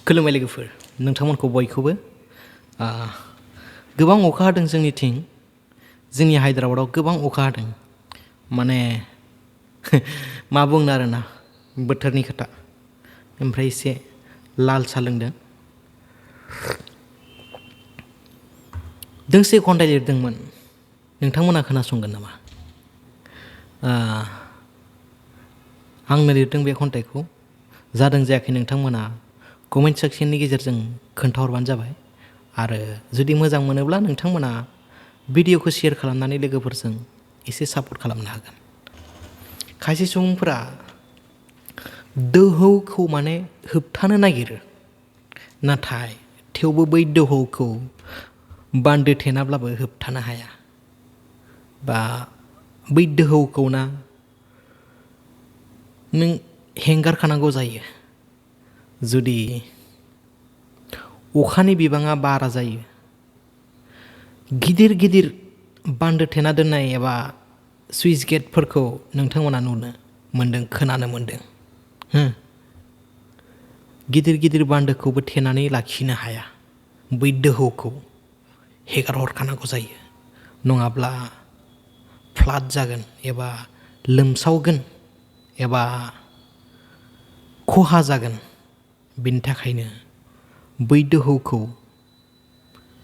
खुलुमबाय लोगोफोर, नोंथांमोनखौ बयखौबो गोबां अखा हादों जोंनिथिं। जोंनि हायद्राबादाव गोबां अखा हादों। माने मा बुंनो आरोना, बोथोरनि खोथा। ओमफ्राय एसे लाल साहा लोंदों। दोंसे खन्थाइ लिरदोंमोन, नोंथांमोना खोनासंगोन नामा? आंनो लिरदों बे खन्थाइखौ। जादों जायाखै नोंथांमोना कमेन्ट सेक्सननि गेजेरजों खोन्थाहरबानो जाबाय। आरो जुदि मोजां मोनोब्ला नोंथांमोना भिडिअखौ शेयार खालामनानै लोगोफोरजों एसे सापर्ट खालामनो हागोन। खायसे सुबुंफोरा दोहौखौ माने होबथानो नागिरो, नाथाय थेवबो बै दोहौखौ बान्दो थेनाब्लाबो होबथानो हाया। बा बै दोहौखौ ना नों हेंगारखानांगौ जायो। जुदि अखानि बिबाङा बारा जायो, गिदिर गिदिर बान्दो थेना दोननाय एबा सुइस गेटफोरखौ नोंथांमोना नुनो मोन्दों, खोनानो मोन्दों। गिदिर गिदिर बान्दोखौबो थेनानै लाखिनो हाया। बै दोहौखौ हेगार हरखानांगौ जायो, नङाब्ला फ्लाद जागोन एबा लोमसावगोन एबा खहा जागोन। बेनि थाखायनो बै दोहौखौ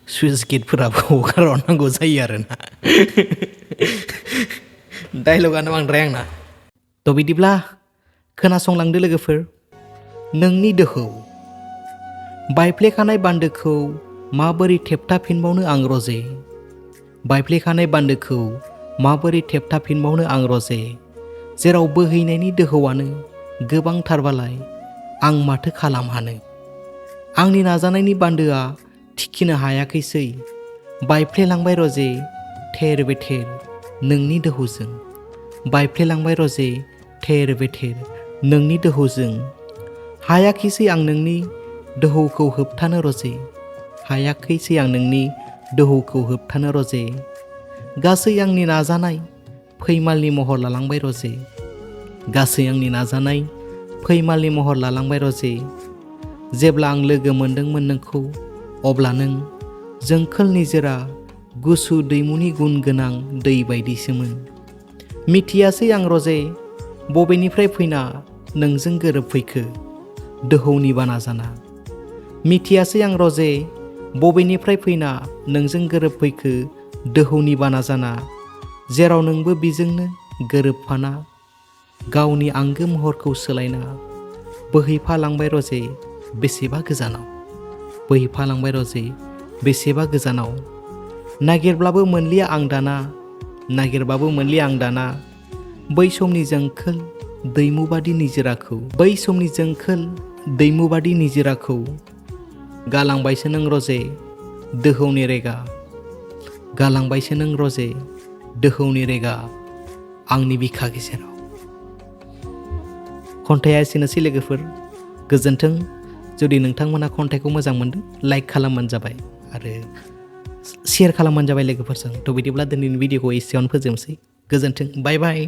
सुइस गेटफोराबो हगारहरनांगौ जायो आरोना। डायलगानो बांद्राय आंना। थ' बिदिब्ला खोनासंलांदो लोगोफोर। नोंनि दोहौ बायफ्लेखानाय बान्दोखौ माबोरै थेबथाफिनबावनो आं रजे। बायफ्लेखानाय बान्दोखौ माबोरै थेबथाफिनबावनो आं रजे। जेराव बोहैनायनि दोहौआनो गोबांथारबालाय आं माथो खालामहानो। आंनि नाजानायनि बान्दोआ थिखिनो हायाखैसै। बायफ्लेलांबाय रजे थेर बेथेर नोंनि दोहौजों। बायफ्लेलांबाय रजे थेर बेथेर नोंनि दोहौजों। हायाखैसै आं नोंनि दोहौखौ होबथानो रजे। हायाखैसै आं नोंनि दोहौखौ होबथानो रजे। गासै आंनि नाजानाय फैमालनि महर लालांबाय रजे। गासै आंनि नाजानाय फैमालनि महर लालांबाय रजे। जेब्ला आं लोगो मोनदोंमोन नोंखौ, अब्ला नों जोंखोल निजोरा गुसु दैमुनि गुन गोनां दै बायदिसोमोन। मिथियासै आं रजे बबेनिफ्राय फैना नोंजों गोरोबफैखो दोहौनि बाना जाना। मिथियासै आं रजे बबेनिफ्राय फैना नोंजों गोरोबफैखो दोहौनि बाना जाना। जेराव नोंबो बिजोंनो गोरोबफाना गावनि आंगो महरखौ सोलायना बोहैफालांबाय रजे बेसेबा गोजानाव। बोहैफालांबाय रजे बेसेबा गोजानाव। नागिरब्लाबो मोनलिया आं दाना, नागिरबाबो मोनलिया आं दाना। बै समनि जोंखोल दैमुबादि निजोराखौ, बै समनि जोंखोल दैमुबादि निजोराखौ। गालांबायसो नों रजे दोहौनि रेगा। गालांबायसो नों रजे दोहौनि रेगा आंनि बिखा गेजेराव। खन्थाइया एसेनोसै लोगोफोर, गोजोन्थों। जुदि नोंथांमोना खन्थाइखौ मोजां मोनदों, लाइक खालामबानो जाबाय आरो शेयार खालामबानो जाबाय लोगोफोरजों। थ' बिदिब्ला दिनैनि भिडिअखौ एसेयावनो फोजोबनोसै। गोजोन्थों, बाय बाय।